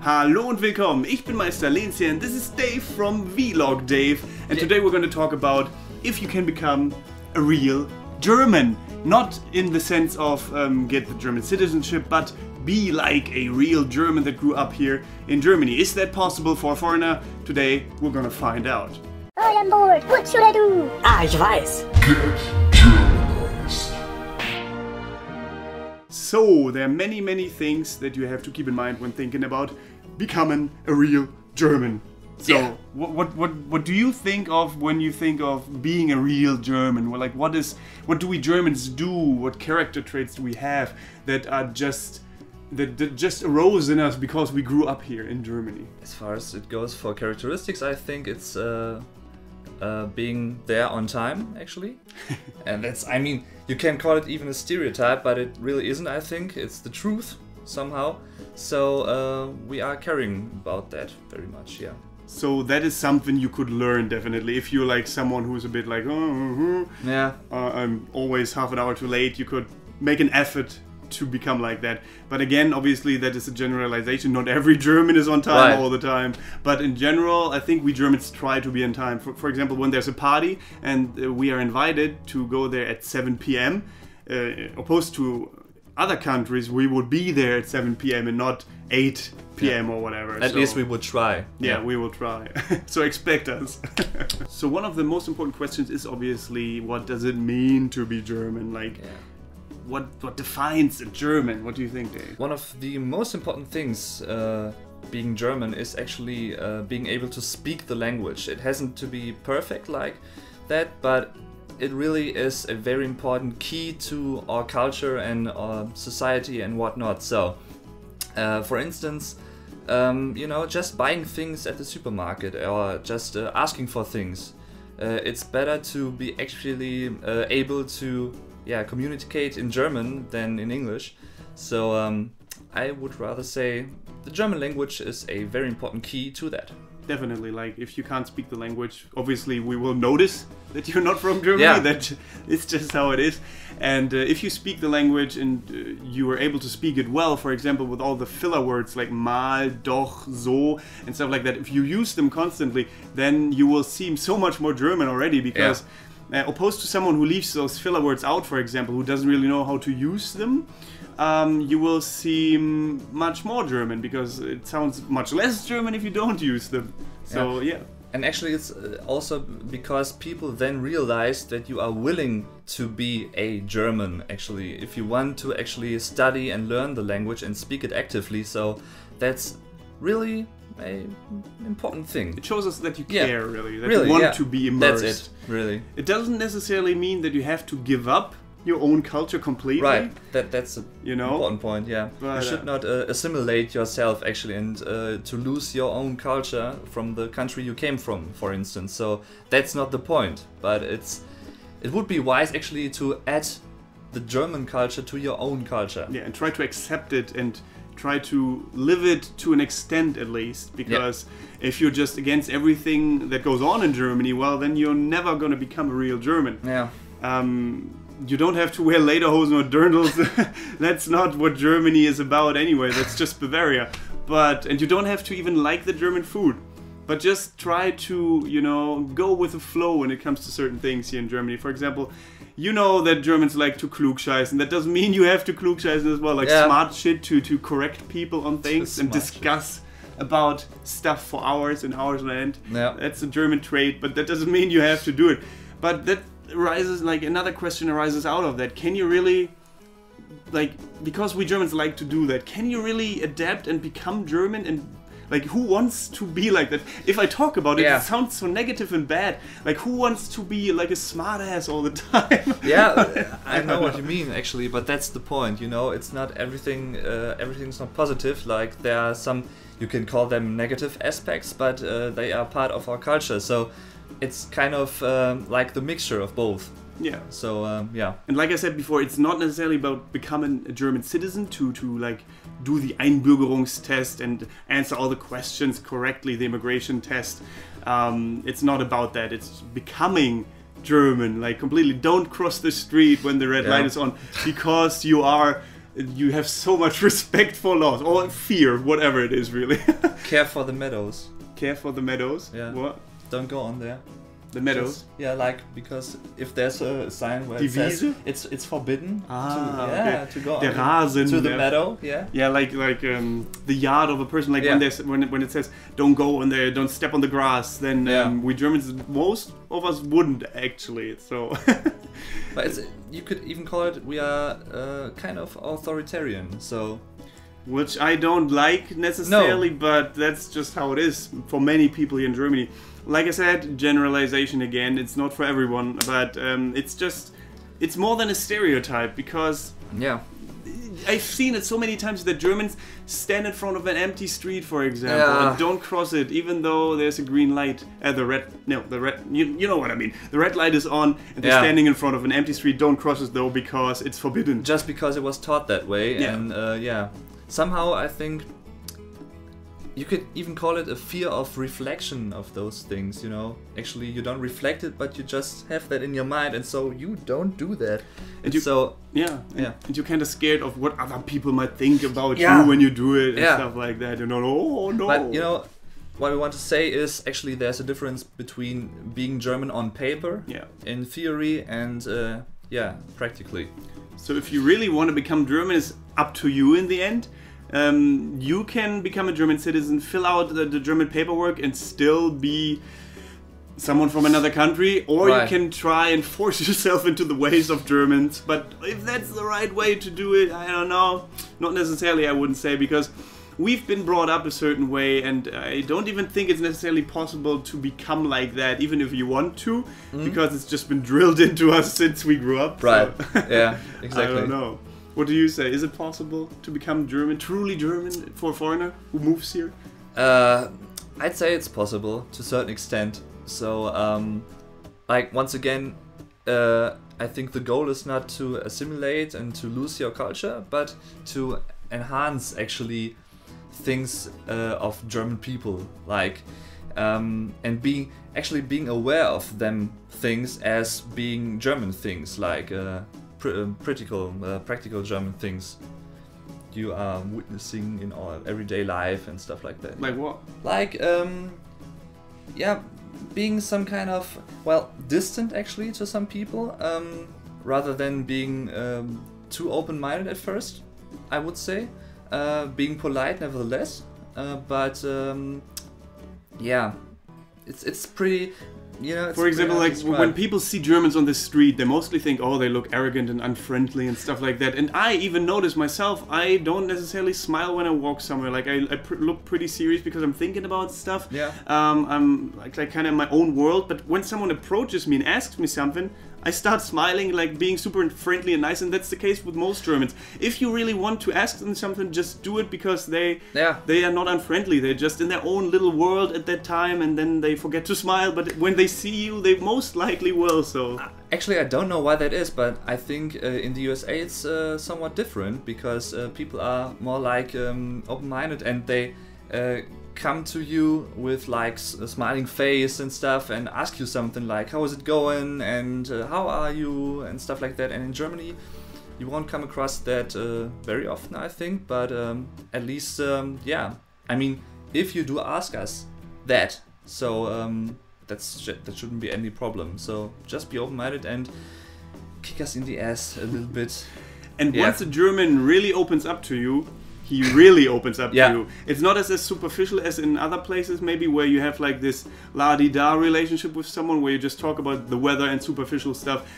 Hallo und willkommen, ich bin Meister Lenzi and this is Dave from VlogDave, and today we're going to talk about if you can become a real German. Not in the sense of get the German citizenship, but be like a real German that grew up here in Germany. Is that possible for a foreigner? Today we're gonna find out. All on board, what should I do? Ah, ich weiß. Get Germanized. So, there are many things that you have to keep in mind when thinking about becoming a real German. So, Yeah. what do you think of when you think of being a real German? Well, like, what do we Germans do? What character traits do we have that are just arose in us because we grew up here in Germany? As far as it goes for characteristics, I think it's being there on time, actually. And that's, I mean, you can call it even a stereotype, but it really isn't, I think. It's the truth, somehow. So we are caring about that very much, yeah. So that is something you could learn, definitely. If you're like someone who's a bit like, Yeah. I'm always half an hour too late, you could make an effort to become like that. But again, obviously that is a generalization. Not every German is on time all the time. But in general, I think we Germans try to be on time. For example, when there's a party and we are invited to go there at 7 p.m. Opposed to other countries, we would be there at 7 p.m. and not 8 p.m. or whatever. At least we would try. Yeah, we will try. So expect us. So one of the most important questions is obviously, what does it mean to be German? Like, what defines a German? What do you think, Dave? One of the most important things being German is actually being able to speak the language. It hasn't to be perfect like that, but it really is a very important key to our culture and our society and whatnot. So, for instance, you know, just buying things at the supermarket or just asking for things. It's better to be actually able to communicate in German than in English. So I would rather say the German language is a very important key to that. Definitely, like, if you can't speak the language, obviously we will notice that you're not from Germany. Yeah. That it's just how it is. And if you speak the language and you are able to speak it well, for example, with all the filler words like mal, doch, so, and stuff like that, if you use them constantly, then you will seem so much more German already, because opposed to someone who leaves those filler words out, for example, who doesn't really know how to use them, you will seem much more German, because it sounds much less German if you don't use them. So yeah. And actually it's also because people then realize that you are willing to be a German, actually, if you want to actually study and learn the language and speak it actively. So that's really an important thing. It shows us that you care, really, that really, you want to be immersed. That's it, really. It doesn't necessarily mean that you have to give up your own culture completely. Right, that's a important point, yeah. But, you should not assimilate yourself, actually, and to lose your own culture from the country you came from, for instance. So that's not the point, but it would be wise, actually, to add the German culture to your own culture. Yeah, and try to accept it and try to live it to an extent, at least, because if you're just against everything that goes on in Germany, well, then you're never going to become a real German. Yeah. You don't have to wear lederhosen or dirndls. That's not what Germany is about anyway. That's just Bavaria. And you don't have to even like the German food. But just try to, you know, go with the flow when it comes to certain things here in Germany. For example, you know that Germans like to klugscheißen. That doesn't mean you have to klugscheißen as well. Like smart shit to correct people on things and discuss about stuff for hours and hours on end. Yeah. That's a German trait, but that doesn't mean you have to do it. But that arises, like, another question arises out of that. Can you really, like, because we Germans like to do that, can you really adapt and become German? And like, who wants to be like that? If I talk about it, it sounds so negative and bad. Like, who wants to be like a smartass all the time? Yeah, I know what you mean, actually, but that's the point, you know. It's not everything, everything's not positive. Like, there are some, you can call them negative aspects, but they are part of our culture. So it's kind of like the mixture of both. Yeah. So yeah. And like I said before, it's not necessarily about becoming a German citizen to like do the Einbürgerungstest and answer all the questions correctly, the immigration test. It's not about that. It's becoming German, like completely. Don't cross the street when the red light is on, because you are you have so much respect for laws or fear, whatever it is, really. Care for the meadows. Care for the meadows. Yeah. What? Don't go on there. The meadows. Yeah, like because if there's a sign where it says it's forbidden to go Der Rasen, to the meadow. Yeah. Yeah, like the yard of a person. Like when it says don't go in there, don't step on the grass. Then we Germans, most of us wouldn't actually. So. But you could even call it we are kind of authoritarian. So. Which I don't like necessarily, but that's just how it is for many people here in Germany. Like I said, generalization again, it's not for everyone, but it's more than a stereotype, because I've seen it so many times that Germans stand in front of an empty street, for example, and don't cross it, even though there's a green light. The red, you know what I mean. The red light is on, and they're standing in front of an empty street, don't cross it though, because it's forbidden. Just because it was taught that way, and somehow I think you could even call it a fear of reflection of those things, you know. Actually, you don't reflect it, but you just have that in your mind, and so you don't do that. And and you're kind of scared of what other people might think about you when you do it and stuff like that. You know, oh no. But you know, what we want to say is actually there's a difference between being German on paper, in theory, and practically. So if you really want to become German, it's up to you in the end. You can become a German citizen, fill out the German paperwork, and still be someone from another country, or you can try and force yourself into the ways of Germans. But if that's the right way to do it, I don't know. Not necessarily, I wouldn't say, because we've been brought up a certain way, and I don't even think it's necessarily possible to become like that, even if you want to, because it's just been drilled into us since we grew up. Right. So. Yeah, exactly. I don't know. What do you say? Is it possible to become German, truly German, for a foreigner who moves here? I'd say it's possible to a certain extent. So, like, once again, I think the goal is not to assimilate and to lose your culture, but to enhance actually things of German people, like, and being aware of them things as being German things, like practical German things you are witnessing in our everyday life and stuff like that. Like what? Like, being some kind of, distant actually to some people, rather than being too open-minded at first, I would say. Being polite nevertheless, but it's pretty, you know. For example, like when people see Germans on the street, they mostly think, oh, they look arrogant and unfriendly and stuff like that. And I even notice myself, I don't necessarily smile when I walk somewhere. Like I look pretty serious because I'm thinking about stuff. Yeah. I'm like kind of in my own world. But when someone approaches me and asks me something, I start smiling, like being super friendly and nice, and that's the case with most Germans. If you really want to ask them something, just do it, because they are not unfriendly. They're just in their own little world at that time, and then they forget to smile. But when they see you, they most likely will. So actually, I don't know why that is, but I think in the USA it's somewhat different, because people are more like open-minded, and they come to you with like a smiling face and stuff, and ask you something like, how is it going, and how are you, and stuff like that. And in Germany you won't come across that very often, I think, but at least I mean, if you do ask us that, so that shouldn't be any problem. So just be open-minded and kick us in the ass a little bit. And once a German really opens up to you, he really opens up to you. It's not as superficial as in other places, maybe, where you have like this la-di-da relationship with someone where you just talk about the weather and superficial stuff.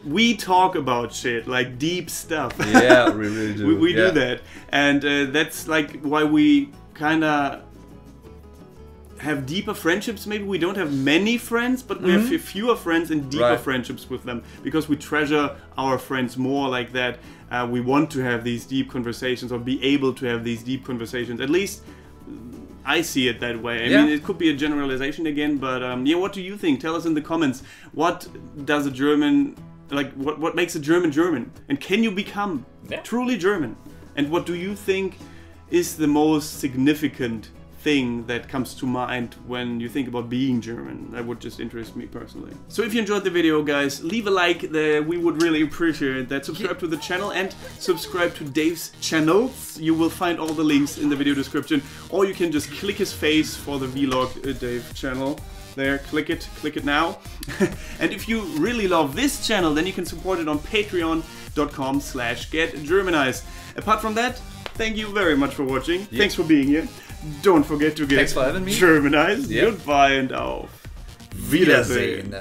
We talk about shit, like deep stuff. Yeah, we really do. we do that. And that's like why we kind of have deeper friendships. Maybe we don't have many friends, but we have fewer friends and deeper friendships with them, because we treasure our friends more like that. We want to have these deep conversations, or be able to have these deep conversations. At least I see it that way. I mean, it could be a generalization again, but what do you think? Tell us in the comments. What does a German, like, what makes a German German? And can you become truly German? And what do you think is the most significant thing that comes to mind when you think about being German. That would just interest me personally. So if you enjoyed the video, guys, leave a like. We would really appreciate that. Subscribe to the channel and subscribe to Dave's channels. You will find all the links in the video description, or you can just click his face for the VlogDave channel. There, click it now. And if you really love this channel, then you can support it on patreon.com/getgermanized. Apart from that, thank you very much for watching. Yep. Thanks for being here. Don't forget to get Thanks for having me. Germanized. Yep. Goodbye and auf Wiedersehen.